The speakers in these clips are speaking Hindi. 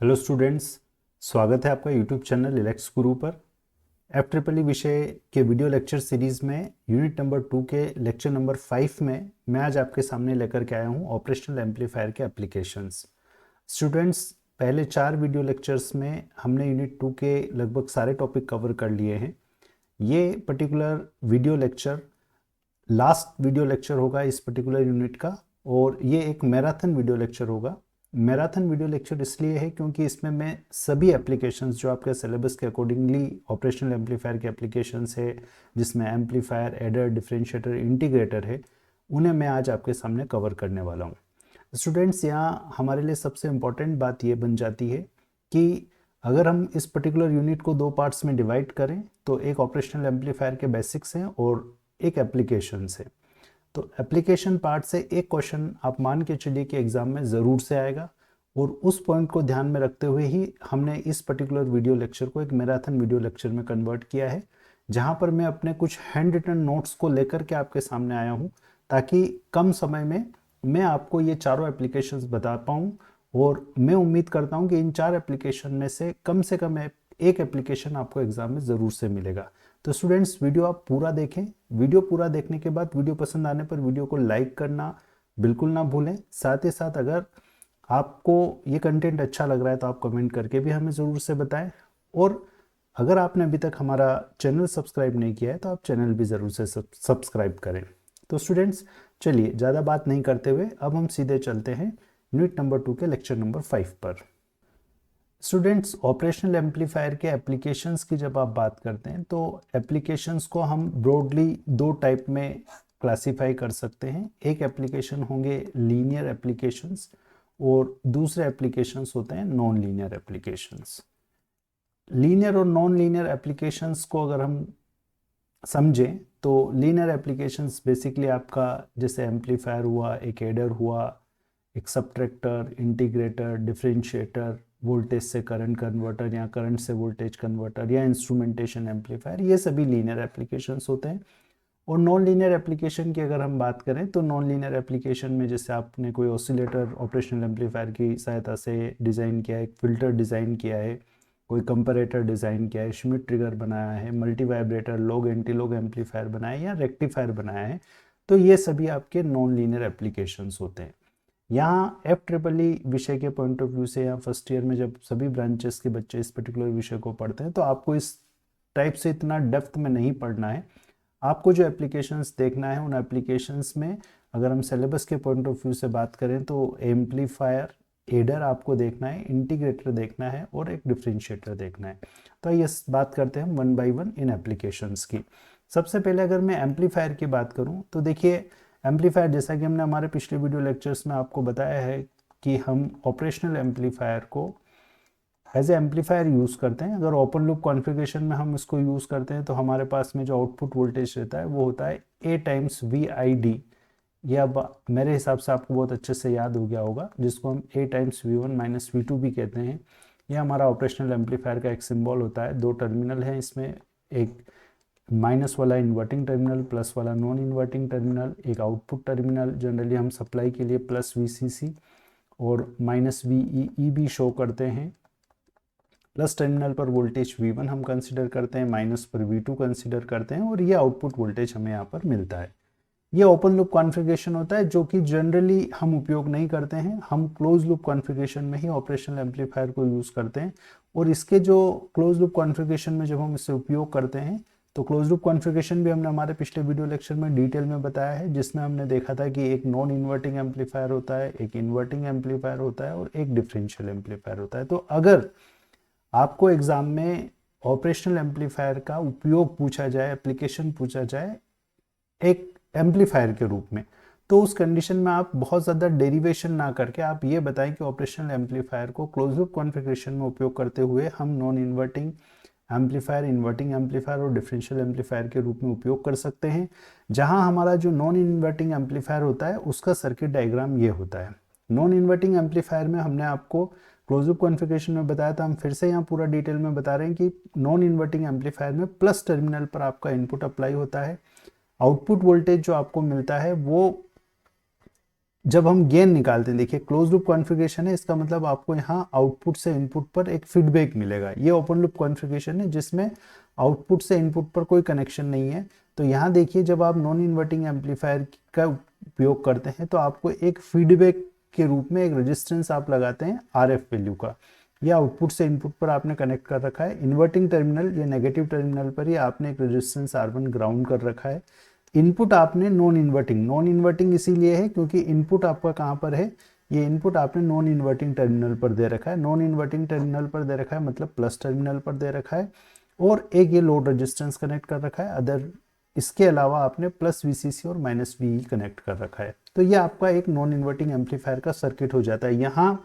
हेलो स्टूडेंट्स, स्वागत है आपका यूट्यूब चैनल इलेक्स गुरु पर। FEEE विषय के वीडियो लेक्चर सीरीज़ में यूनिट नंबर 2 के लेक्चर नंबर 5 में मैं आज आपके सामने लेकर के आया हूं ऑपरेशनल एम्पलीफायर के एप्लीकेशंस। स्टूडेंट्स, पहले 4 वीडियो लेक्चर्स में हमने यूनिट 2 के लगभग सारे टॉपिक कवर कर लिए हैं। ये particular video lecture last video lecture होगा इस पर्टिकुलर यूनिट का, और ये एक मैराथन वीडियो लेक्चर होगा। मैराथन वीडियो लेक्चर इसलिए है क्योंकि इसमें मैं सभी एप्लीकेशंस जो आपके सिलेबस के अकॉर्डिंगली ऑपरेशनल एम्पलीफायर के एप्लीकेशंस है, जिसमें एम्पलीफायर, एडर, डिफरेंशिएटर, इंटीग्रेटर है, उन्हें मैं आज आपके सामने कवर करने वाला हूँ। स्टूडेंट्स, यहाँ हमारे लिए सबसे इम्पॉर्टेंट बात ये बन जाती है कि अगर हम इस पर्टिकुलर यूनिट को 2 पार्ट्स में डिवाइड करें तो एक ऑपरेशनल एम्पलीफायर के बेसिक्स हैं और एक एप्लीकेशंस है। तो एप्लीकेशन पार्ट से एक क्वेश्चन आप मान के चलिए कि एग्जाम में ज़रूर से आएगा, और उस पॉइंट को ध्यान में रखते हुए ही हमने इस पर्टिकुलर वीडियो लेक्चर को एक मैराथन वीडियो लेक्चर में कन्वर्ट किया है, जहां पर मैं अपने कुछ हैंड रिटन नोट्स को लेकर के आपके सामने आया हूं, ताकि कम समय में मैं आपको ये चारों एप्लीकेशंस बता पाऊँ। और मैं उम्मीद करता हूं कि इन 4 एप्लीकेशन में से कम एक एप्लीकेशन आपको एग्जाम में ज़रूर से मिलेगा। तो स्टूडेंट्स, वीडियो आप पूरा देखें। वीडियो पूरा देखने के बाद वीडियो पसंद आने पर वीडियो को लाइक करना बिल्कुल ना भूलें। साथ ही साथ अगर आपको ये कंटेंट अच्छा लग रहा है तो आप कमेंट करके भी हमें ज़रूर से बताएं, और अगर आपने अभी तक हमारा चैनल सब्सक्राइब नहीं किया है तो आप चैनल भी ज़रूर से सब्सक्राइब करें। तो स्टूडेंट्स, चलिए ज़्यादा बात नहीं करते हुए अब हम सीधे चलते हैं यूनिट नंबर 2 के लेक्चर नंबर 5 पर। स्टूडेंट्स, ऑपरेशनल एम्पलीफायर के एप्लीकेशंस की जब आप बात करते हैं तो एप्लीकेशंस को हम ब्रॉडली 2 टाइप में क्लासीफाई कर सकते हैं। एक एप्लीकेशन होंगे लीनियर एप्लीकेशंस, और दूसरे एप्लीकेशंस होते हैं नॉन लीनियर एप्लीकेशंस। लीनियर और नॉन लीनियर एप्लीकेशंस को अगर हम समझें तो लीनियर एप्लीकेशंस बेसिकली आपका जैसे एम्पलीफायर हुआ, एक एडर हुआ, एक सबट्रैक्टर, इंटीग्रेटर, डिफरेंशिएटर, वोल्टेज से करंट कन्वर्टर या करंट से वोल्टेज कन्वर्टर या इंस्ट्रूमेंटेशन एम्पलीफायर, ये सभी लीनियर एप्लीकेशंस होते हैं। और नॉन लीनियर एप्लीकेशन की अगर हम बात करें तो नॉन लीनियर एप्लीकेशन में जैसे आपने कोई ऑसिलेटर ऑपरेशनल एम्पलीफायर की सहायता से डिज़ाइन किया है, एक फिल्टर डिज़ाइन किया है, कोई कंपैरेटर डिज़ाइन किया है, श्मिट ट्रिगर बनाया है, multi vibrator, log anti log amplifier बनाया है या रेक्टिफायर बनाया है, तो ये सभी आपके नॉन लीनियर एप्लीकेशंस होते हैं। यहाँ FEEE विषय के पॉइंट ऑफ व्यू से या फर्स्ट ईयर में जब सभी ब्रांचेस के बच्चे इस पर्टिकुलर विषय को पढ़ते हैं तो आपको इस टाइप से इतना डेप्थ में नहीं पढ़ना है। आपको जो एप्लीकेशंस देखना है उन एप्लीकेशंस में अगर हम सिलेबस के पॉइंट ऑफ व्यू से बात करें तो एम्पलीफायर, एडर आपको देखना है, इंटीग्रेटर देखना है और एक डिफरेंशिएटर देखना है। तो ये बात करते हैं हम 1 बाय 1 इन एप्लीकेशंस की। सबसे पहले अगर मैं एम्पलीफायर की बात करूं तो देखिए, एम्पलीफायर जैसा कि हमने हमारे पिछले वीडियो लेक्चर्स में आपको बताया है कि हम ऑपरेशनल एम्पलीफायर को एज ए एम्पलीफायर यूज़ करते हैं। अगर ओपन लूप कॉन्फ़िगरेशन में हम इसको यूज़ करते हैं तो हमारे पास में जो आउटपुट वोल्टेज रहता है वो होता है A टाइम्स VID। ये अब मेरे हिसाब से आपको बहुत अच्छे से याद हो गया होगा, जिसको हम A times V1 minus V2 भी कहते हैं। ये हमारा ऑपरेशनल एम्पलीफायर का एक सिंबल होता है। 2 टर्मिनल हैं इसमें, एक माइनस वाला इन्वर्टिंग टर्मिनल, प्लस वाला नॉन इन्वर्टिंग टर्मिनल, एक आउटपुट टर्मिनल जनरली हम सप्लाई के लिए प्लस VCC और माइनस VEE भी शो करते हैं। प्लस टर्मिनल पर वोल्टेज V1 हम कंसिडर करते हैं, माइनस पर V2 कंसिडर करते हैं, और ये आउटपुट वोल्टेज हमें यहाँ पर मिलता है। ये ओपन लूप कॉन्फ़िगरेशन होता है जो कि जनरली हम उपयोग नहीं करते हैं। हम क्लोज लूप कॉन्फ़िगरेशन में ही ऑपरेशनल एम्पलीफायर को यूज़ करते हैं। और इसके जो क्लोज लूप कॉन्फ़िगरेशन में जब हम इसे उपयोग करते हैं तो क्लोज लूप कॉन्फ़िगरेशन भी हमने हमारे पिछले वीडियो लेक्चर में डिटेल में बताया है, जिसमें हमने देखा था कि एक नॉन इन्वर्टिंग एम्पलीफायर होता है, एक इन्वर्टिंग एम्पलीफायर होता है और एक डिफरेंशियल एम्पलीफायर होता है। तो अगर आपको एग्जाम में ऑपरेशनल एम्पलीफायर का उपयोग पूछा जाए, एप्लीकेशन पूछा जाए एक एम्पलीफायर के रूप में, तो उस कंडीशन में आप बहुत ज़्यादा डेरिवेशन ना करके आप ये बताएं कि ऑपरेशनल एम्पलीफायर को क्लोज लूप कॉन्फ़िगरेशन में उपयोग करते हुए हम non inverting amplifier, inverting amplifier और डिफरेंशियल एम्पलीफायर के रूप में उपयोग कर सकते हैं। जहां हमारा जो नॉन इन्वर्टिंग एम्पलीफायर होता है उसका सर्किट डायग्राम ये होता है। नॉन इन्वर्टिंग एम्पलीफायर में हमने आपको क्लोज लूप कॉन्फ़िगरेशन में बताया था, हम फिर से यहाँ पूरा डिटेल में बता रहे हैं कि नॉन इन्वर्टिंग एम्पलीफायर में प्लस टर्मिनल पर आपका इनपुट अप्लाई होता है। आउटपुट वोल्टेज जो आपको मिलता है वो जब हम गेन निकालते हैं, देखिए क्लोज लूप कॉन्फ़िगरेशन है, इसका मतलब आपको यहाँ आउटपुट से इनपुट पर एक फीडबैक मिलेगा। ये ओपन लूप कॉन्फ़िगरेशन है जिसमें आउटपुट से इनपुट पर कोई कनेक्शन नहीं है। तो यहाँ देखिए जब आप नॉन इन्वर्टिंग एम्पलीफायर का उपयोग करते हैं तो आपको एक फीडबैक के रूप में एक रेजिस्टेंस आप लगाते हैं RF वैल्यू का। ये आउटपुट से इनपुट पर आपने कनेक्ट कर रखा है। इन्वर्टिंग टर्मिनल या नेगेटिव टर्मिनल पर ही आपने एक रेजिस्टेंस R1 ग्राउंड कर रखा है। इनपुट आपने नॉन इन्वर्टिंग इसीलिए है क्योंकि इनपुट आपका कहाँ पर है, ये इनपुट आपने नॉन इन्वर्टिंग टर्मिनल पर दे रखा है। नॉन इन्वर्टिंग टर्मिनल पर दे रखा है मतलब प्लस टर्मिनल पर दे रखा है, और एक ये लोड रेजिस्टेंस कनेक्ट कर रखा है। अदर इसके अलावा आपने प्लस VCC और माइनस VE कनेक्ट कर रखा है। तो ये आपका एक नॉन इन्वर्टिंग एम्पलीफायर का सर्किट हो जाता है। यहाँ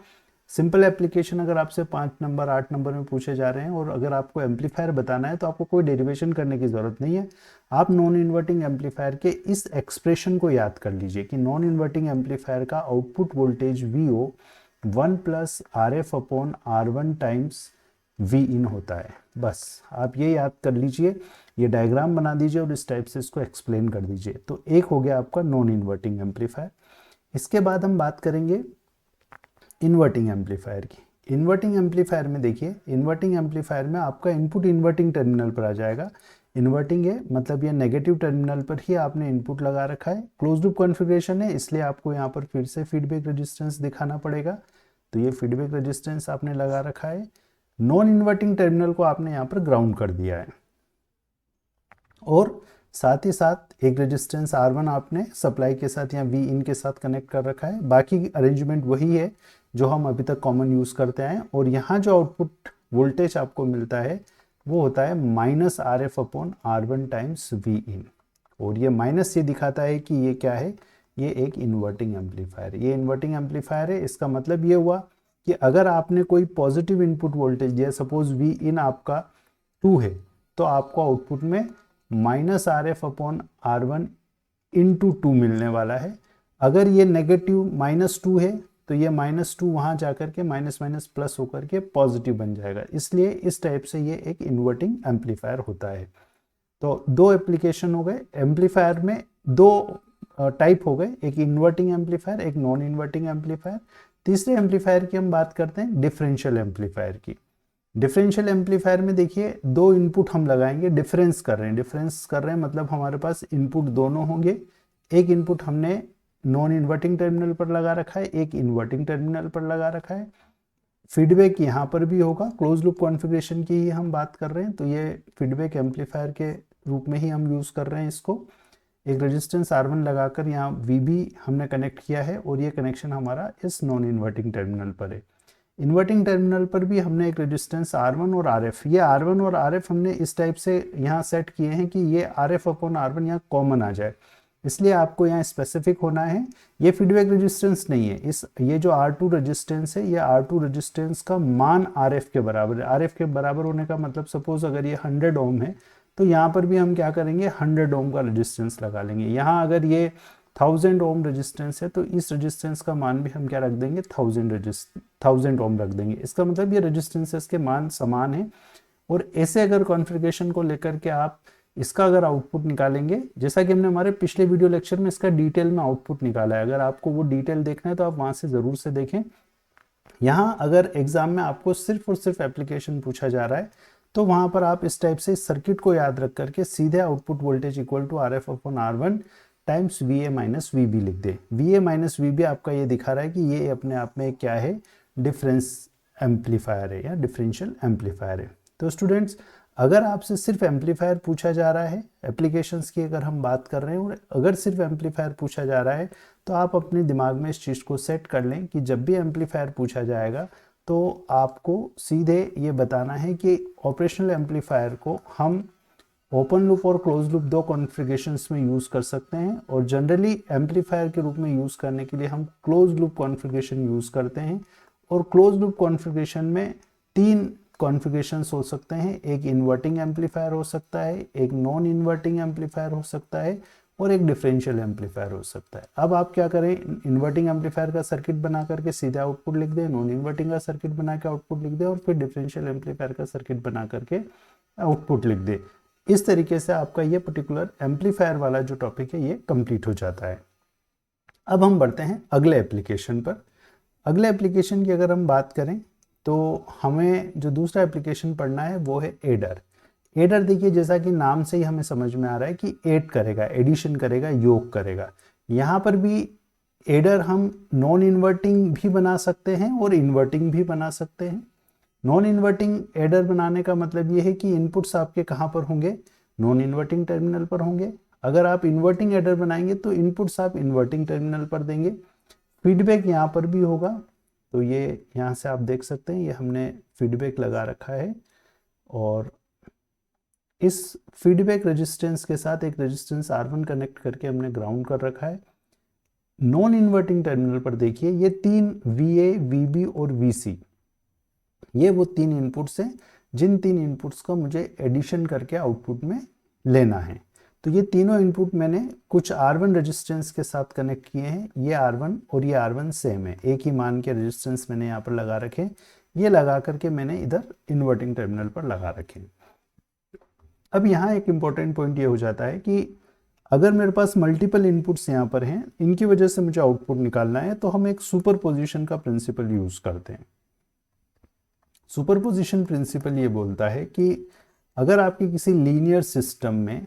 सिंपल एप्लीकेशन अगर आपसे 5 नंबर 8 नंबर में पूछे जा रहे हैं और अगर आपको एम्पलीफायर बताना है तो आपको कोई डेरिवेशन करने की ज़रूरत नहीं है। आप नॉन इन्वर्टिंग एम्पलीफायर के इस एक्सप्रेशन को याद कर लीजिए कि नॉन इन्वर्टिंग एम्पलीफायर का output voltage VO 1 plus RF upon R1 times Vin होता है। बस आप ये याद कर लीजिए, ये डायग्राम बना दीजिए और इस टाइप से इसको एक्सप्लेन कर दीजिए। तो एक हो गया आपका नॉन इन्वर्टिंग एम्पलीफायर। इसके बाद हम बात करेंगे इन्वर्टिंग एम्पलीफायर की। इन्वर्टिंग एम्पलीफायर में देखिए, इन्वर्टिंग एम्पलीफायर में आपका इनपुट इन्वर्टिंग टर्मिनल पर आ जाएगा। इन्वर्टिंग है मतलब ये नेगेटिव टर्मिनल पर ही आपने इनपुट लगा रखा है। क्लोज लूप कॉन्फ़िगरेशन है इसलिए आपको यहाँ पर फिर से फीडबैक रेजिस्टेंस दिखाना पड़ेगा। तो ये फीडबैक रेजिस्टेंस आपने लगा रखा है। नॉन इन्वर्टिंग टर्मिनल को आपने यहाँ पर ग्राउंड कर दिया है, और साथ ही साथ एक रेजिस्टेंस R1 आपने सप्लाई के साथ या Vin के साथ कनेक्ट कर रखा है। बाकी अरेंजमेंट वही है जो हम अभी तक कॉमन यूज़ करते हैं। और यहाँ जो आउटपुट वोल्टेज आपको मिलता है वो होता है minus RF upon R1 times Vin। और ये माइनस ये दिखाता है कि ये क्या है, ये एक इन्वर्टिंग एम्पलीफायर है। ये इन्वर्टिंग एम्पलीफायर है, इसका मतलब ये हुआ कि अगर आपने कोई पॉजिटिव इनपुट वोल्टेज दिया, सपोज Vin आपका 2 है, तो आपको आउटपुट में minus RF upon R1 into 2 मिलने वाला है। अगर ये नेगेटिव -2 है तो ये -2 वहाँ जाकर के माइनस माइनस प्लस होकर के पॉजिटिव बन जाएगा। इसलिए इस टाइप से ये एक इन्वर्टिंग एम्पलीफायर होता है। तो दो एप्लीकेशन हो गए, एम्पलीफायर में दो टाइप हो गए, एक इन्वर्टिंग एम्पलीफायर, एक नॉन इन्वर्टिंग एम्पलीफायर। तीसरे एम्पलीफायर की हम बात करते हैं डिफरेंशियल एम्पलीफायर की। डिफरेंशियल एम्पलीफायर में देखिए दो इनपुट हम लगाएंगे, डिफरेंस कर रहे हैं मतलब हमारे पास इनपुट दोनों होंगे। एक इनपुट हमने नॉन इन्वर्टिंग टर्मिनल पर लगा रखा है, एक इन्वर्टिंग टर्मिनल पर लगा रखा है। फीडबैक यहाँ पर भी होगा, क्लोज लूप कॉन्फ़िगरेशन की ही हम बात कर रहे हैं तो ये फीडबैक एम्पलीफायर के रूप में ही हम यूज़ कर रहे हैं इसको। एक रेजिस्टेंस R1 लगाकर यहाँ VB हमने कनेक्ट किया है और ये कनेक्शन हमारा इस नॉन इन्वर्टिंग टर्मिनल पर है। इन्वर्टिंग टर्मिनल पर भी हमने एक रेजिस्टेंस R1 और RF, ये R1 और RF हमने इस टाइप से यहाँ सेट किए हैं कि ये RF अपॉन R1 यहाँ कॉमन आ जाए, इसलिए आपको यहाँ स्पेसिफिक होना है। ये फीडबैक रेजिस्टेंस नहीं है, ये जो R2 रेजिस्टेंस है, ये R2 रेजिस्टेंस का मान RF के बराबर है। RF के बराबर होने का मतलब सपोज अगर ये 100 ओम है तो यहाँ पर भी हम क्या करेंगे, 100 ओम का रेजिस्टेंस लगा लेंगे। यहाँ अगर ये 1000 ओम रेजिस्टेंस है तो इस रेजिस्टेंस का मान भी हम क्या रख देंगे, 1000 ओम रख देंगे। इसका मतलब ये रेजिस्टेंसेस के मान समान है। और ऐसे अगर कॉन्फ़िगरेशन को लेकर के आप इसका अगर आउटपुट निकालेंगे, जैसा कि हमने हमारे पिछले वीडियो लेक्चर में इसका डिटेल में आउटपुट निकाला है, अगर आपको वो डिटेल देखना है तो आप वहाँ से ज़रूर से देखें। यहाँ अगर एग्जाम में आपको सिर्फ और सिर्फ एप्लीकेशन पूछा जा रहा है तो वहाँ पर आप इस टाइप से सर्किट को याद रख करके सीधे output voltage equal to RF upon R1 times VA minus VB लिख दे। VA माइनस VB आपका ये दिखा रहा है कि ये अपने आप में क्या है, डिफरेंस एम्पलीफायर है या डिफरेंशियल एम्पलीफायर है। तो स्टूडेंट्स अगर आपसे सिर्फ एम्पलीफायर पूछा जा रहा है, एप्लीकेशंस की अगर हम बात कर रहे हैं और अगर सिर्फ एम्पलीफायर पूछा जा रहा है तो आप अपने दिमाग में इस चीज़ को सेट कर लें कि जब भी एम्पलीफायर पूछा जाएगा तो आपको सीधे ये बताना है कि ऑपरेशनल एम्पलीफायर को हम ओपन लूप और क्लोज लूप दो कॉन्फ़िगरेशंस में यूज़ कर सकते हैं, और जनरली एम्पलीफायर के रूप में यूज़ करने के लिए हम क्लोज लूप कॉन्फ़िगरेशन यूज़ करते हैं। और क्लोज लूप कॉन्फ़िगरेशन में 3 कॉन्फ़िगरेशंस हो सकते हैं, एक इन्वर्टिंग एम्पलीफायर हो सकता है, एक नॉन इन्वर्टिंग एम्पलीफायर हो सकता है और एक डिफरेंशियल एम्पलीफायर हो सकता है। अब आप क्या करें, इन्वर्टिंग एम्पलीफायर का सर्किट बना करके सीधे आउटपुट लिख दें, नॉन इन्वर्टिंग का सर्किट बना के आउटपुट लिख दें और फिर डिफरेंशियल एम्पलीफायर का सर्किट बना करके आउटपुट लिख दें। इस तरीके से आपका ये पर्टिकुलर एम्पलीफायर वाला जो टॉपिक है ये कंप्लीट हो जाता है। अब हम बढ़ते हैं अगले एप्लीकेशन पर। अगले एप्लीकेशन की अगर हम बात करें तो हमें जो दूसरा एप्लीकेशन पढ़ना है वो है एडर। एडर देखिए, जैसा कि नाम से ही हमें समझ में आ रहा है कि ऐड करेगा, एडिशन करेगा, योग करेगा। यहाँ पर भी एडर हम नॉन इन्वर्टिंग भी बना सकते हैं और इन्वर्टिंग भी बना सकते हैं। नॉन इन्वर्टिंग एडर बनाने का मतलब ये है कि इनपुट्स आपके कहाँ पर होंगे, नॉन इन्वर्टिंग टर्मिनल पर होंगे। अगर आप इन्वर्टिंग एडर बनाएंगे तो इनपुट्स आप इन्वर्टिंग टर्मिनल पर देंगे। फीडबैक यहाँ पर भी होगा, तो ये यहाँ से आप देख सकते हैं, ये हमने फीडबैक लगा रखा है और इस फीडबैक रेजिस्टेंस के साथ एक रेजिस्टेंस R1 कनेक्ट करके हमने ग्राउंड कर रखा है। नॉन इन्वर्टिंग टर्मिनल पर देखिए ये तीन VA, VB और VC, ये वो तीन इनपुट्स हैं जिन तीन इनपुट्स को मुझे एडिशन करके आउटपुट में लेना है। तो ये तीनों इनपुट मैंने कुछ R1 रेजिस्टेंस के साथ कनेक्ट किए हैं। ये R1 और ये R1 सेम है, एक ही मान के रेजिस्टेंस मैंने यहाँ पर लगा रखे। ये लगा करके मैंने इधर इन्वर्टिंग टर्मिनल पर लगा रखे। अब यहाँ एक इम्पॉर्टेंट पॉइंट ये हो जाता है कि अगर मेरे पास मल्टीपल इनपुट्स यहाँ पर हैं, इनकी वजह से मुझे आउटपुट निकालना है, तो हम एक सुपरपोजिशन का प्रिंसिपल यूज करते हैं। सुपरपोजिशन प्रिंसिपल ये बोलता है कि अगर आपके किसी लीनियर सिस्टम में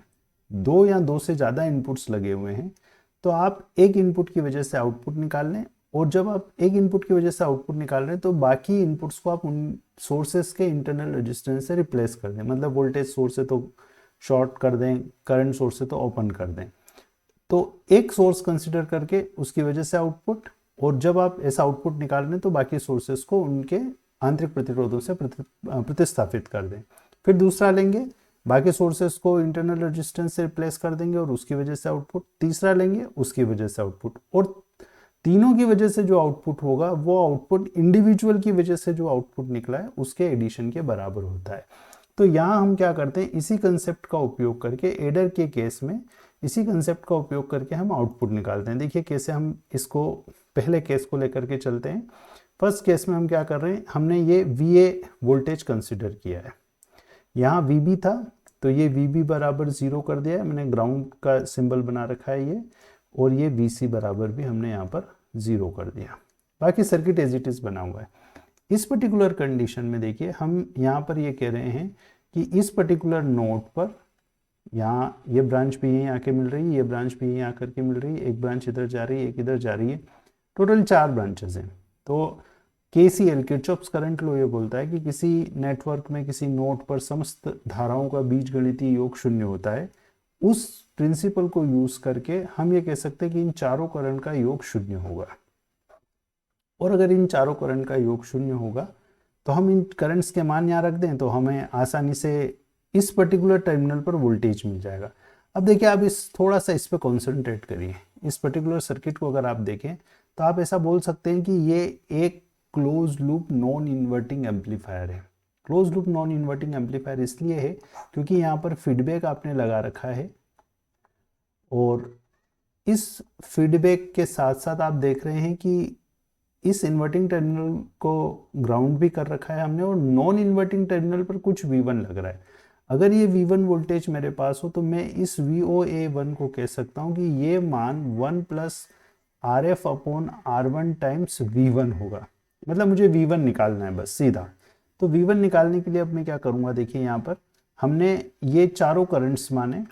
दो या दो से ज़्यादा इनपुट्स लगे हुए हैं तो आप एक इनपुट की वजह से आउटपुट निकाल लें, और जब आप एक इनपुट की वजह से आउटपुट निकाल रहे हैं तो बाकी इनपुट्स को आप उन सोर्सेस के इंटरनल रेजिस्टेंस से रिप्लेस कर दें। मतलब वोल्टेज सोर्स है तो शॉर्ट कर दें, करंट सोर्स है तो ओपन कर दें। तो एक सोर्स कंसिडर करके उसकी वजह से आउटपुट, और जब आप ऐसा आउटपुट निकाल रहे हैं तो बाकी सोर्सेस को उनके आंतरिक प्रतिरोधों से प्रतिस्थापित कर दें। फिर दूसरा लेंगे, बाकी सोर्सेस को इंटरनल रेजिस्टेंस से रिप्लेस कर देंगे और उसकी वजह से आउटपुट। तीसरा लेंगे, उसकी वजह से आउटपुट, और तीनों की वजह से जो आउटपुट होगा वो आउटपुट इंडिविजुअल की वजह से जो आउटपुट निकला है उसके एडिशन के बराबर होता है। तो यहाँ हम क्या करते हैं, इसी कंसेप्ट का उपयोग करके एडर के केस में इसी कंसेप्ट का उपयोग करके हम आउटपुट निकालते हैं। देखिए कैसे हम इसको पहले केस को लेकर के चलते हैं। फर्स्ट केस में हम क्या कर रहे हैं, हमने ये VA वोल्टेज कंसिडर किया है, यहाँ VB था तो ये VB बराबर 0 कर दिया है, मैंने ग्राउंड का सिंबल बना रखा है ये, और ये VC बराबर भी हमने यहाँ पर 0 कर दिया। बाकी सर्किट एज इट इज बना हुआ है। इस पर्टिकुलर कंडीशन में देखिए हम यहाँ पर ये कह रहे हैं कि इस पर्टिकुलर नोड पर यहाँ ये ब्रांच भी यहीं आके मिल रही है, ये ब्रांच भी यहीं आकर के मिल रही है, एक ब्रांच इधर जा रही है, एक इधर जा रही है, टोटल 4 ब्रांचेस हैं। तो KCL किरचॉफ्स करंट लॉ ये बोलता है कि किसी नेटवर्क में किसी नोड पर समस्त धाराओं का बीजगणितीय योग 0 होता है। उस प्रिंसिपल को यूज करके हम ये कह सकते हैं कि इन चारों करंट का योग 0 होगा, और अगर इन चारों करंट का योग 0 होगा तो हम इन करंट्स के मान यहाँ रख दें तो हमें आसानी से इस पर्टिकुलर टर्मिनल पर वोल्टेज मिल जाएगा। अब देखिए आप थोड़ा सा इस पर कॉन्सेंट्रेट करिए। इस पर्टिकुलर सर्किट को अगर आप देखें तो आप ऐसा बोल सकते हैं कि ये एक close loop non inverting amplifier है। Close loop non inverting amplifier इसलिए है क्योंकि यहाँ पर फीडबैक आपने लगा रखा है, और इस फीडबैक के साथ साथ आप देख रहे हैं कि इस इन्वर्टिंग टर्मिनल को ग्राउंड भी कर रखा है हमने, और नॉन इन्वर्टिंग टर्मिनल पर कुछ V1 लग रहा है। अगर ये V1 वोल्टेज मेरे पास हो तो मैं इस VOA1 को कह सकता हूँ कि ये मान 1 + RF/R1 टाइम्स V1 होगा। मतलब मुझे V1 निकालना है बस सीधा। तो V1 निकालने के लिए अब मैं क्या करूँगा, देखिए यहाँ पर हमने ये चारों करंट्स माने,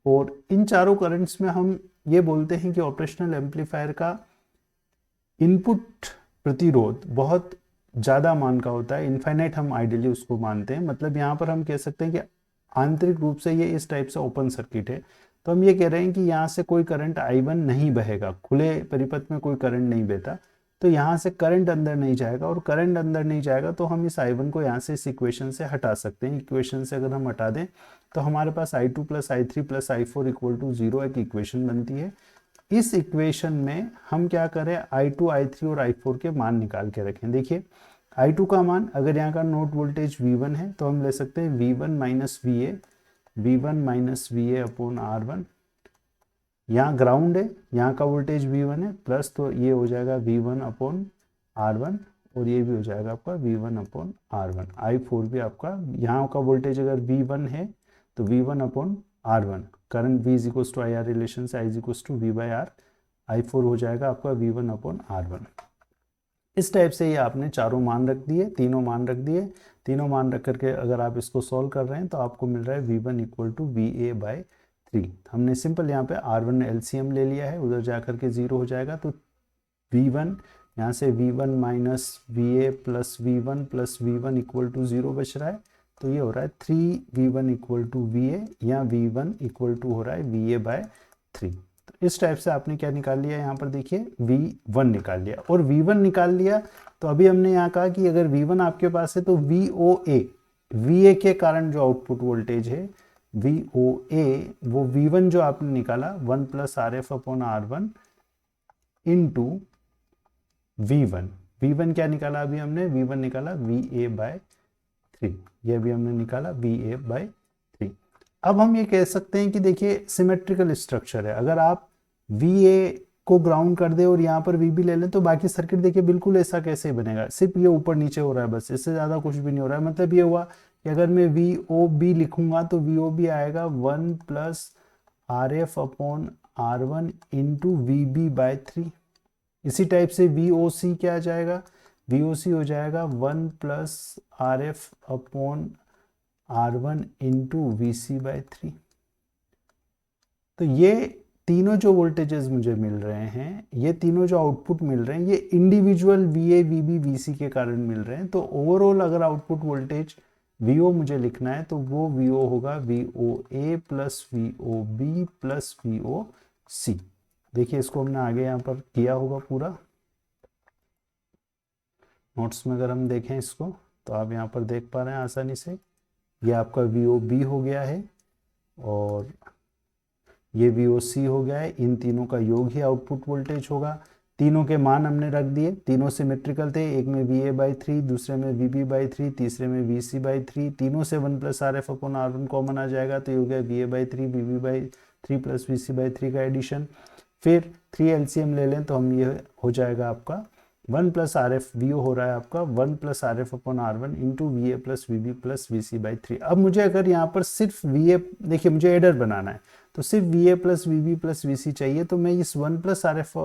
और इन चारों करंट्स में हम ये बोलते हैं कि ऑपरेशनल एम्पलीफायर का इनपुट प्रतिरोध बहुत ज़्यादा मान का होता है, इनफाइनाइट हम आइडियली उसको मानते हैं। मतलब यहाँ पर हम कह सकते हैं कि आंतरिक रूप से ये इस टाइप से ओपन सर्किट है, तो हम ये कह रहे हैं कि यहाँ से कोई करंट I1 नहीं बहेगा, खुले परिपथ में कोई करंट नहीं बहता, तो यहाँ से करंट अंदर नहीं जाएगा, और करंट अंदर नहीं जाएगा तो हम इस I1 को यहाँ से इस इक्वेशन से हटा सकते हैं। इक्वेशन से अगर हम हटा दें तो हमारे पास I2 + I3 + I4 = 0 एक इक्वेशन बनती है। इस इक्वेशन में हम क्या करें, I2, I3 और I4 के मान निकाल के रखें। देखिए I2 का मान, अगर यहाँ का नोड वोल्टेज V1 है तो हम ले सकते हैं V1 - VA/R1। यहाँ ग्राउंड है, यहाँ का वोल्टेज V1 है प्लस, तो ये हो जाएगा V1/R1, और ये भी हो जाएगा आपका V1/R1। I4 भी आपका, यहाँ का वोल्टेज अगर V1 है तो V1/R1, current V = IR relation से I = V/R, I4 हो जाएगा आपका V1 अपॉन R1। इस टाइप से ये आपने चारों मान रख दिए, तीनों मान रख दिए। तीनों मान रख करके अगर आप इसको सॉल्व कर रहे हैं तो आपको मिल रहा है V1 इक्वल टू VA/3। हमने सिंपल यहाँ पे R1 LCM ले लिया है, उधर जा करके 0 हो जाएगा, तो V1 यहाँ से V1 minus VA plus V1 equal to 0 बच रहा है। तो ये हो रहा है 3V1 इक्वल टू VA, या V1 इक्वल टू हो रहा है VA/3। तो इस टाइप से आपने क्या निकाल लिया, यहाँ पर देखिए V1 निकाल लिया। और V1 निकाल लिया तो अभी हमने यहाँ कहा कि अगर V1 आपके पास है तो VOA, VA के कारण जो आउटपुट वोल्टेज है VOA, वो V1 जो आपने निकाला 1 plus RF upon R1 into V1 क्या निकाला अभी हमने, V1 निकाला VA/3, ये भी हमने निकाला VA/3। अब हम ये कह सकते हैं कि देखिए सिमेट्रिकल स्ट्रक्चर है, अगर आप VA को ग्राउंड कर दे और यहाँ पर VB ले लें तो बाकी सर्किट देखिए बिल्कुल ऐसा कैसे बनेगा, सिर्फ ये ऊपर नीचे हो रहा है बस, इससे ज़्यादा कुछ भी नहीं हो रहा है। मतलब ये हुआ कि अगर मैं VOB लिखूंगा तो VOB आएगा 1 plus RF upon R1 into VB/3। इसी टाइप से VOC क्या आ जाएगा, VOC हो जाएगा 1 plus RF upon R1 into VC/3। तो ये तीनों जो वोल्टेजेस मुझे मिल रहे हैं, ये तीनों जो आउटपुट मिल रहे हैं, ये इंडिविजुअल VA, VB, VC के कारण मिल रहे हैं। तो ओवरऑल अगर आउटपुट वोल्टेज VO मुझे लिखना है तो वो VO होगा VOA plus VOB plus VOC। देखिए इसको हमने आगे यहाँ पर किया होगा पूरा नोट्स में, अगर हम देखें इसको तो आप यहाँ पर देख पा रहे हैं आसानी से, ये आपका VOB हो गया है और ये VOC हो गया है। इन तीनों का योग ही आउटपुट वोल्टेज होगा। तीनों के मान हमने रख दिए, तीनों सिमेट्रिकल थे, एक में VA/3, दूसरे में VB/3, तीसरे में VC/3। तीनों से 1 plus RF upon R1 common आ जाएगा, तो ये हो गया VA/3 VB/3 प्लस VC/3 का एडिशन। फिर 3 LCM ले लें तो हम ये हो जाएगा आपका 1 प्लस RF, VO हो रहा है आपका 1 plus RF upon R1 into VA plus VB plus VC/3। अब मुझे अगर यहाँ पर सिर्फ VA, देखिए मुझे एडर बनाना है तो सिर्फ VA plus VB plus VC चाहिए, तो मैं इस 1 प्लस RF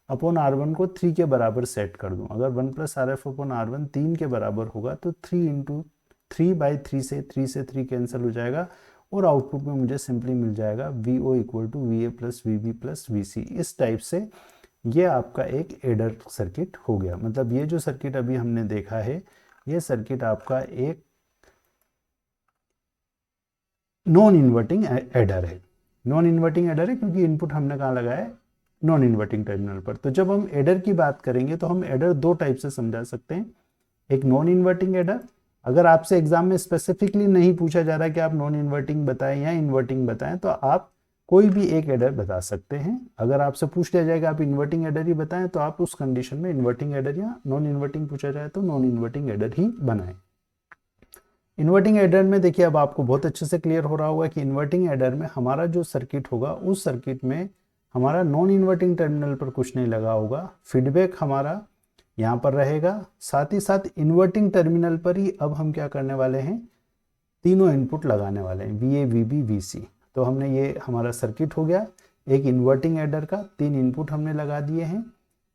अपॉन R1 को 3 के बराबर सेट कर दूं। अगर 1 प्लस RF अपॉन R1 3 के बराबर होगा तो 3 इंटू 3/3 से 3 कैंसिल हो जाएगा और आउटपुट में मुझे सिंपली मिल जाएगा VO equal to VA plus VB plus VC। इस टाइप से ये आपका एक एडर सर्किट हो गया। मतलब ये जो सर्किट अभी हमने देखा है, ये सर्किट आपका एक नॉन इन्वर्टिंग एडर है। नॉन इन्वर्टिंग एडर है क्योंकि इनपुट हमने कहाँ लगाया है, नॉन इन्वर्टिंग टर्मिनल पर। तो जब हम एडर की बात करेंगे तो हम एडर दो टाइप से समझा सकते हैं। एक नॉन इन्वर्टिंग एडर, अगर आपसे एग्जाम में स्पेसिफिकली नहीं पूछा जा रहा है कि आप नॉन इन्वर्टिंग बताएं या इन्वर्टिंग बताएं, तो आप कोई भी एक एडर बता सकते हैं। अगर आपसे पूछ लिया जाएगा आप इन्वर्टिंग एडर ही बताएं, तो आप उस कंडीशन में इन्वर्टिंग एडर, या नॉन इन्वर्टिंग पूछा जाए तो नॉन इन्वर्टिंग एडर ही बनाएं। इन्वर्टिंग एडर में देखिए अब आपको बहुत अच्छे से क्लियर हो रहा होगा कि इन्वर्टिंग एडर में हमारा जो सर्किट होगा, उस सर्किट में हमारा नॉन इन्वर्टिंग टर्मिनल पर कुछ नहीं लगा होगा, फीडबैक हमारा यहाँ पर रहेगा। साथ ही साथ इन्वर्टिंग टर्मिनल पर ही अब हम क्या करने वाले हैं, तीनों इनपुट लगाने वाले हैं, VA VB VC। तो हमने ये हमारा सर्किट हो गया एक इन्वर्टिंग एडर का, 3 इनपुट हमने लगा दिए हैं,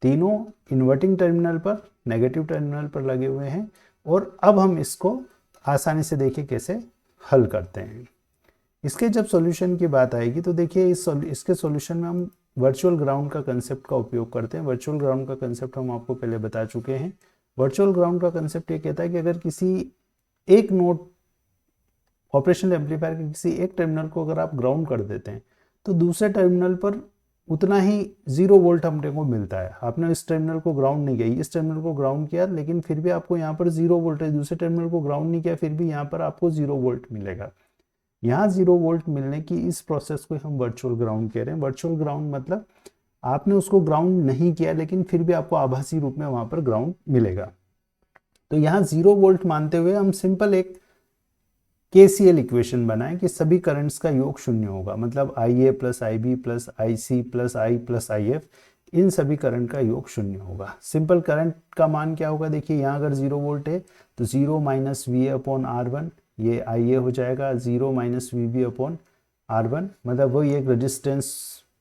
तीनों इन्वर्टिंग टर्मिनल पर, नेगेटिव टर्मिनल पर लगे हुए हैं। और अब हम इसको आसानी से देखिए कैसे हल करते हैं। इसके जब सॉल्यूशन की बात आएगी तो देखिए इसके सॉल्यूशन में हम वर्चुअल ग्राउंड का कंसेप्ट का उपयोग करते हैं। वर्चुअल ग्राउंड का कंसेप्ट हम आपको पहले बता चुके हैं। वर्चुअल ग्राउंड का कंसेप्ट ये कहता है कि अगर किसी एक नोड ऑपरेशनल एम्पलीफायर के किसी एक टर्मिनल को अगर आप ग्राउंड कर देते हैं तो दूसरे टर्मिनल पर उतना ही 0 वोल्ट हमने को मिलता है। आपने इस टर्मिनल को ग्राउंड नहीं किया, इस टर्मिनल को ग्राउंड किया, लेकिन फिर भी आपको यहाँ पर 0 वोल्टेज, दूसरे टर्मिनल को ग्राउंड नहीं किया फिर भी यहाँ पर आपको 0 वोल्ट मिलेगा। यहाँ 0 वोल्ट मिलने की इस प्रोसेस को हम वर्चुअल ग्राउंड कह रहे हैं। वर्चुअल ग्राउंड मतलब आपने उसको ग्राउंड नहीं किया लेकिन फिर भी आपको आभासी रूप में वहां पर ग्राउंड मिलेगा। तो यहाँ 0 वोल्ट मानते हुए हम सिंपल एक KCL इक्वेशन बनाएं कि सभी करंट्स का योग 0 होगा। मतलब IA plus IB plus IC plus I plus IF, इन सभी करंट का योग 0 होगा। सिंपल करंट का मान क्या होगा, देखिए यहाँ अगर 0 वोल्ट है तो 0 माइनस VA अपॉन R1, ये IA हो जाएगा 0 माइनस VB अपॉन R1। मतलब वही एक रेजिस्टेंस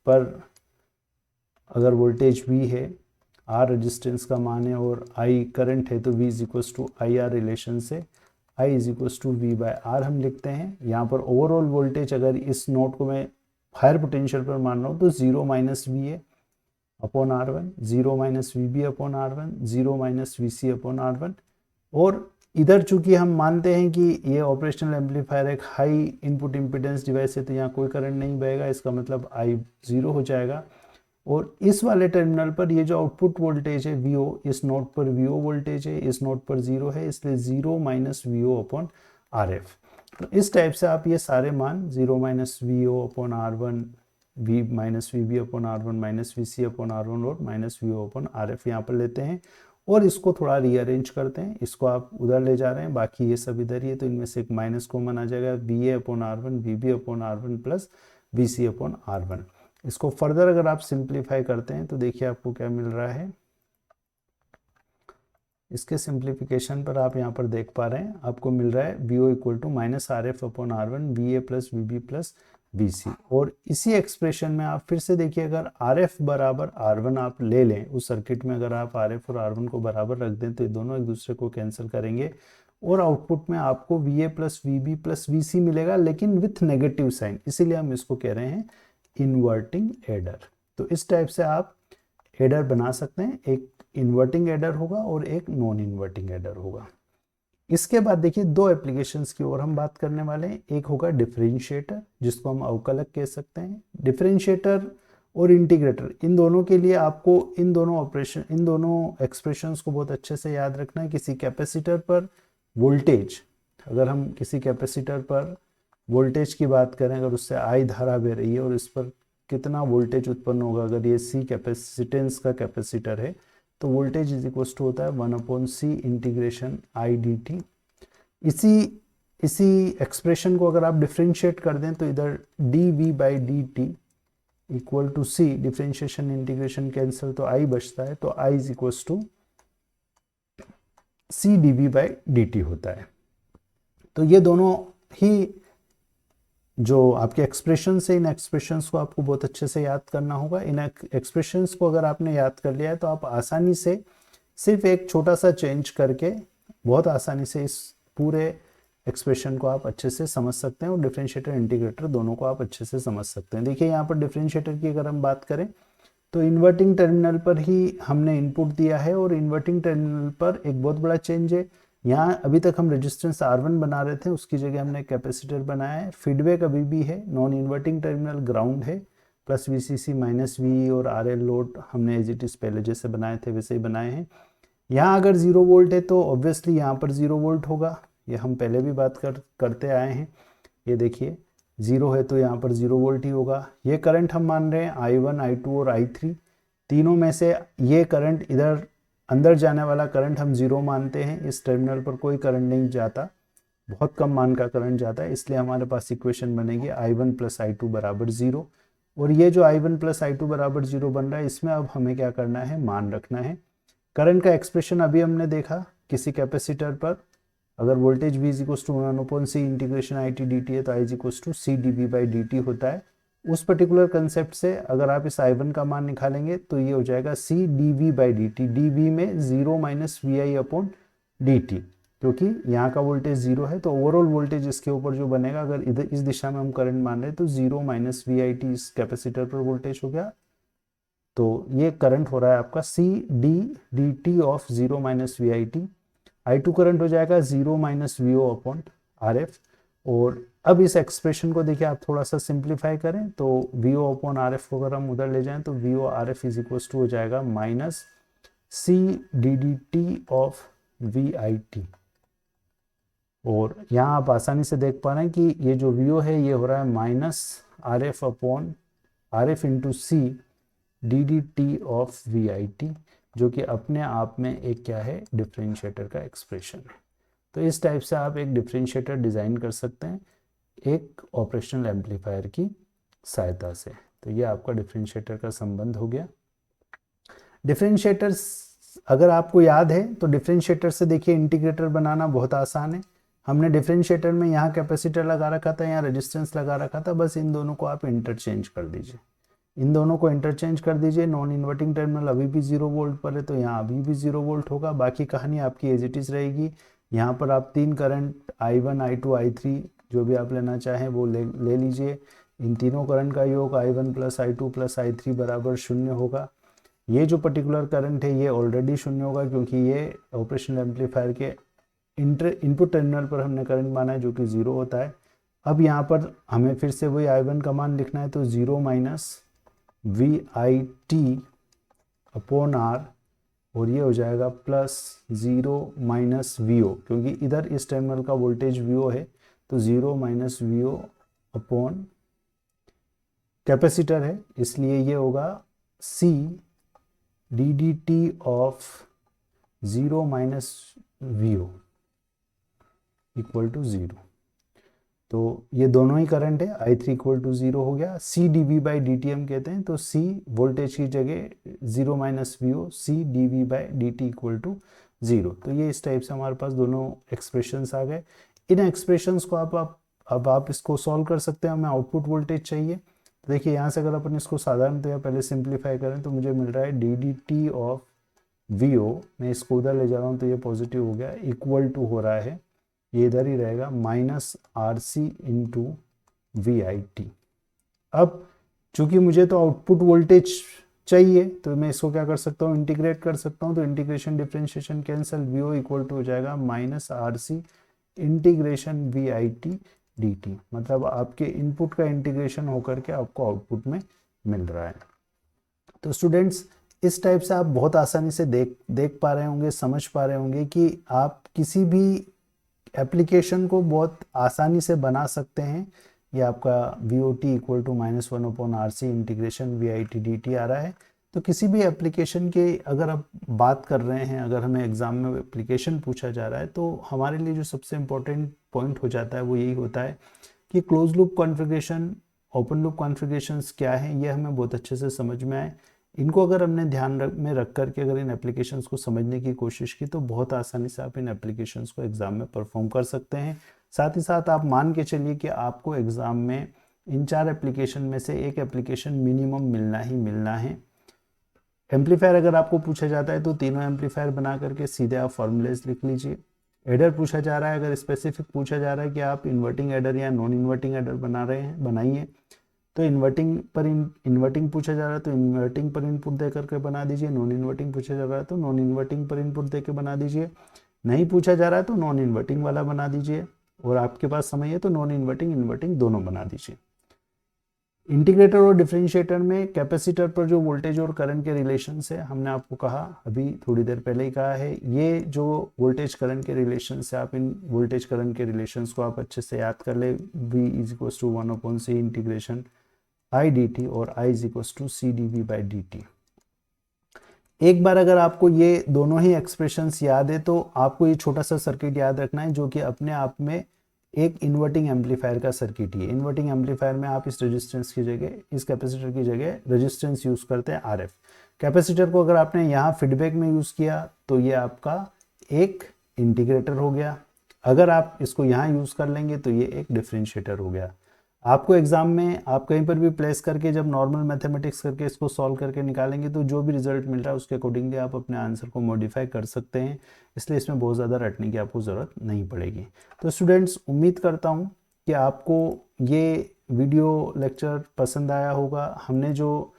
पर अगर वोल्टेज V है, R रेजिस्टेंस का मान है और I करंट है, तो V is equals to I R relation से I is equals to V by R हम लिखते हैं। यहाँ पर ओवरऑल वोल्टेज अगर इस नोड को मैं हायर पोटेंशियल पर मान रहा हूँ तो 0 माइनस V है upon R1, 0 minus VB upon R1, 0 minus VC upon R1। और इधर चूंकि हम मानते हैं कि ये ऑपरेशनल एम्पलीफायर एक हाई इनपुट इम्पीडेंस डिवाइस है, तो यहाँ कोई करंट नहीं बहेगा, इसका मतलब I 0 हो जाएगा। और इस वाले टर्मिनल पर ये जो आउटपुट वोल्टेज है VO, इस नोड पर VO वोल्टेज है, इस नोड पर 0 है, इसलिए 0 माइनस VO अपॉन RF। तो इस टाइप से आप ये सारे मान 0 minus VO upon R1, V minus VB upon R1, minus VC upon R1 और माइनस VO अपॉन RF यहाँ पर लेते हैं और इसको थोड़ा रीअरेंज करते हैं। इसको आप उधर ले जा रहे हैं, बाकी ये सब इधर ही है, तो इनमें से एक माइनस कॉमन आ जाएगा, VA upon R1, VB upon R1 plus VC upon R1। इसको फर्दर अगर आप सिंप्लीफाई करते हैं तो देखिए आपको क्या मिल रहा है। इसके सिंप्लीफिकेशन पर आप यहाँ पर देख पा रहे हैं, आपको मिल रहा है VO equal to minus RF upon R1, VA plus VB plus VC। और इसी एक्सप्रेशन में आप फिर से देखिए, अगर RF बराबर R1 आप ले लें, उस सर्किट में अगर आप RF और R1 को बराबर रख दें तो ये दोनों एक दूसरे को कैंसिल करेंगे और आउटपुट में आपको VA plus VB plus VC मिलेगा, लेकिन विथ नेगेटिव साइन, इसीलिए हम इसको कह रहे हैं इन्वर्टिंग एडर। तो इस टाइप से आप एडर बना सकते हैं, एक इन्वर्टिंग एडर होगा और एक नॉन इन्वर्टिंग एडर होगा। इसके बाद देखिए दो एप्लीकेशंस की ओर हम बात करने वाले हैं। एक होगा डिफरेंशिएटर, जिसको हम अवकलक कह सकते हैं। डिफरेंशिएटर और इंटीग्रेटर, इन दोनों के लिए आपको इन दोनों एक्सप्रेशंस को बहुत अच्छे से याद रखना है। किसी कैपेसिटर पर वोल्टेज, अगर हम किसी कैपेसिटर पर वोल्टेज की बात करें, अगर उससे आई धारा बह रही है और इस पर कितना वोल्टेज उत्पन्न होगा, अगर ये C कैपेसिटेंस का कैपेसिटर है, तो वोल्टेज इज इक्वल टू होता है 1/c integration I D T. इसी एक्सप्रेशन को अगर आप डिफ्रेंशिएट कर दें तो इधर D V by D T equal to C, differentiation integration cancel तो आई बचता है, तो I is equal to C D V by D T होता है। तो ये दोनों ही जो आपके एक्सप्रेशंस है, इन एक्सप्रेशंस को आपको बहुत अच्छे से याद करना होगा। इन एक्सप्रेशंस को अगर आपने याद कर लिया है तो आप आसानी से सिर्फ एक छोटा सा चेंज करके बहुत आसानी से इस पूरे एक्सप्रेशन को आप अच्छे से समझ सकते हैं और डिफरेंशिएटर इंटीग्रेटर दोनों को आप अच्छे से समझ सकते हैं। देखिए यहाँ पर डिफरेंशिएटर की अगर हम बात करें तो इन्वर्टिंग टर्मिनल पर ही हमने इनपुट दिया है और इन्वर्टिंग टर्मिनल पर एक बहुत बड़ा चेंज है। यहाँ अभी तक हम रेजिस्टेंस R1 बना रहे थे, उसकी जगह हमने कैपेसिटर बनाया है। फीडबैक अभी भी है, नॉन इन्वर्टिंग टर्मिनल ग्राउंड है, प्लस VCC माइनस V और RL लोड हमने एज इट इज पहले जैसे बनाए थे वैसे ही बनाए हैं। यहाँ अगर 0 वोल्ट है तो ऑब्वियसली यहाँ पर 0 वोल्ट होगा, ये हम पहले भी बात करते आए हैं। ये देखिए 0 है तो यहाँ पर 0 वोल्ट ही होगा। ये करंट हम मान रहे हैं I1, I2 और I3, तीनों में से ये करंट इधर अंदर जाने वाला करंट हम 0 मानते हैं। इस टर्मिनल पर कोई करंट नहीं जाता, बहुत कम मान का करंट जाता है, इसलिए हमारे पास इक्वेशन बनेगी I1 प्लस I2 बराबर 0। और ये जो I1 प्लस I2 बराबर 0 बन रहा है, इसमें अब हमें क्या करना है, मान रखना है। करंट का एक्सप्रेशन अभी हमने देखा, किसी कैपेसिटर पर अगर voltage V is equal to 1/c integration I T D T है तो I is equal to C D V by D T होता है। उस पर्टिकुलर कंसेप्ट से अगर आप इस I1 का मान निकालेंगे तो ये हो जाएगा C dV by D T. D V में 0 minus V I upon D T, क्योंकि यहाँ का वोल्टेज 0 है तो ओवरऑल वोल्टेज इसके ऊपर जो बनेगा, अगर इधर इस दिशा में हम करंट मान रहे हैं तो 0 माइनस वी आई टी इस कैपेसिटर पर वोल्टेज हो गया। तो ये करंट हो रहा है आपका C D D T of 0 minus V I T. I2 current हो जाएगा 0 minus V O upon R F. और अब इस एक्सप्रेशन को देखिए आप थोड़ा सा सिंप्लीफाई करें तो V O upon R F को अगर हम उधर ले जाएं तो V O R F is equal to हो जाएगा minus C D D T of V I T. और यहाँ आप आसानी से देख पा रहे हैं कि ये जो वी ओ है ये हो रहा है minus R F upon R F into C D D T of V I T, जो कि अपने आप में एक क्या है, डिफरेंशिएटर का एक्सप्रेशन है। तो इस टाइप से आप एक डिफरेंशिएटर डिज़ाइन कर सकते हैं एक ऑपरेशनल एम्पलीफायर की सहायता से। तो ये आपका डिफरेंशिएटर का संबंध हो गया। डिफरेंशिएटर अगर आपको याद है तो डिफरेंशिएटर से देखिए इंटीग्रेटर बनाना बहुत आसान है। हमने डिफरेंशिएटर में यहाँ कैपेसिटर लगा रखा था, यहाँ रेजिस्टेंस लगा रखा था, बस इन दोनों को आप इंटरचेंज कर दीजिए। इन दोनों को इंटरचेंज कर दीजिए। नॉन इन्वर्टिंग टर्मिनल अभी भी 0 वोल्ट पर है तो यहाँ अभी भी 0 वोल्ट होगा। बाकी कहानी आपकी एज इट इज़ रहेगी। यहाँ पर आप 3 करंट I1, I2, I3 जो भी आप लेना चाहें वो ले लीजिए। इन तीनों करंट का योग I1 plus I2 plus I3 बराबर 0 होगा। ये जो पर्टिकुलर करंट है ये ऑलरेडी 0 होगा क्योंकि ये ऑपरेशनल एम्पलीफायर के इनपुट टर्मिनल पर हमने करंट माना है जो कि 0 होता है। अब यहाँ पर हमें फिर से वही I1 का मान लिखना है तो 0 माइनस VIT अपॉन R, और ये हो जाएगा प्लस 0 माइनस VO, क्योंकि इधर इस टर्मिनल का वोल्टेज VO है तो 0 माइनस VO अपॉन कैपेसिटर है इसलिए ये होगा C DDT of 0 minus VO equal to 0। तो ये दोनों ही करंट है, I3 इक्वल टू 0 हो गया। C dV बाई dt हम कहते हैं तो C वोल्टेज की जगह 0 minus VO, C dV by dt equal to 0। तो ये इस टाइप से हमारे पास दोनों एक्सप्रेशंस आ गए। इन एक्सप्रेशंस को अब आप इसको सॉल्व कर सकते हैं। हमें आउटपुट वोल्टेज चाहिए तो देखिए यहाँ से अगर अपन इसको साधारणतः पहले सिंप्लीफाई करें तो मुझे मिल रहा है DDT ऑफ VO, मैं इसको उधर ले जा रहा हूँ तो ये पॉजिटिव हो गया, इक्वल टू हो रहा है, ये इधर ही रहेगा, माइनस RC इंटू VIT। अब चूंकि मुझे तो आउटपुट वोल्टेज चाहिए तो मैं इसको क्या कर सकता हूँ, इंटीग्रेट कर सकता हूँ। तो integration differentiation cancel, VO equal to हो जाएगा minus RC integration VIT dt, मतलब आपके इनपुट का इंटीग्रेशन होकर के आपको आउटपुट में मिल रहा है। तो स्टूडेंट्स इस टाइप से आप बहुत आसानी से देख पा रहे होंगे, समझ पा रहे होंगे कि आप किसी भी एप्लीकेशन को बहुत आसानी से बना सकते हैं। ये आपका VOT equal to minus 1 upon RC integration VIT dt आ रहा है। तो किसी भी एप्लीकेशन के अगर आप बात कर रहे हैं, अगर हमें एग्जाम में एप्लीकेशन पूछा जा रहा है तो हमारे लिए जो सबसे इम्पोर्टेंट पॉइंट हो जाता है वो यही होता है कि close loop configuration, open loop configurations क्या है, ये हमें बहुत अच्छे से समझ में आए। इनको अगर हमने ध्यान में रख करके अगर इन एप्लीकेशंस को समझने की कोशिश की तो बहुत आसानी से आप इन एप्लीकेशंस को एग्ज़ाम में परफॉर्म कर सकते हैं। साथ ही साथ आप मान के चलिए कि आपको एग्ज़ाम में इन 4 एप्लीकेशन में से एक एप्लीकेशन मिनिमम मिलना ही मिलना है। एम्पलीफायर अगर आपको पूछा जाता है तो तीनों एम्पलीफायर बना करके सीधे आप फॉर्मूलेज लिख लीजिए। एडर पूछा जा रहा है, अगर स्पेसिफिक पूछा जा रहा है कि आप इन्वर्टिंग एडर या नॉन इन्वर्टिंग एडर बनाइए तो इन्वर्टिंग पूछा जा रहा है तो इन्वर्टिंग पर इनपुट दे करके बना दीजिए, नॉन इन्वर्टिंग पूछा जा रहा है तो नॉन इन्वर्टिंग पर इनपुट दे के बना दीजिए, नहीं पूछा जा रहा है तो नॉन इन्वर्टिंग वाला बना दीजिए, और आपके पास समय है तो नॉन इन्वर्टिंग इन्वर्टिंग दोनों बना दीजिए। इंटीग्रेटर और डिफरेंशिएटर में कैपेसिटर पर जो वोल्टेज और करंट के रिलेशन है, हमने आपको कहा अभी थोड़ी देर पहले ही कहा है, ये जो वोल्टेज करंट के रिलेशन है, आप इन वोल्टेज करंट के रिलेशंस को आप अच्छे से याद कर ले। V is equals to 1 upon C integration I dt और I is equals to C dV by dt। एक बार अगर आपको ये दोनों ही एक्सप्रेशंस याद है तो आपको ये छोटा सा सर्किट याद रखना है जो कि अपने आप में एक इन्वर्टिंग एम्पलीफायर का सर्किट ही है। इन्वर्टिंग एम्पलीफायर में आप इस रेजिस्टेंस की जगह, इस कैपेसिटर की जगह रेजिस्टेंस यूज करते हैं RF। कैपेसिटर को अगर आपने यहाँ फीडबैक में यूज किया तो ये आपका एक इंटीग्रेटर हो गया, अगर आप इसको यहाँ यूज कर लेंगे तो ये एक डिफरेंशिएटर हो गया। आपको एग्जाम में आप कहीं पर भी प्लेस करके जब नॉर्मल मैथमेटिक्स करके इसको सॉल्व करके निकालेंगे तो जो भी रिजल्ट मिल रहा है उसके अकॉर्डिंगली आप अपने आंसर को मॉडिफाई कर सकते हैं, इसलिए इसमें बहुत ज़्यादा रटने की आपको ज़रूरत नहीं पड़ेगी। तो स्टूडेंट्स उम्मीद करता हूँ कि आपको ये वीडियो लेक्चर पसंद आया होगा। हमने जो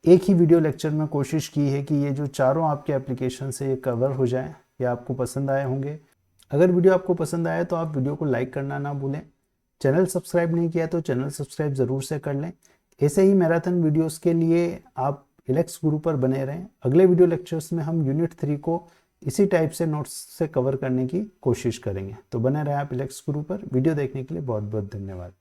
एक ही वीडियो लेक्चर में कोशिश की है कि ये जो चारों आपके एप्लीकेशन से ये कवर हो जाए, ये आपको पसंद आए होंगे। अगर वीडियो आपको पसंद आया तो आप वीडियो को लाइक करना ना भूलें। चैनल सब्सक्राइब नहीं किया तो चैनल सब्सक्राइब ज़रूर से कर लें। ऐसे ही मैराथन वीडियोस के लिए आप इलेक्स गुरु पर बने रहें। अगले वीडियो लेक्चर्स में हम यूनिट 3 को इसी टाइप से नोट्स से कवर करने की कोशिश करेंगे। तो बने रहें आप इलेक्स गुरु पर। वीडियो देखने के लिए बहुत बहुत धन्यवाद।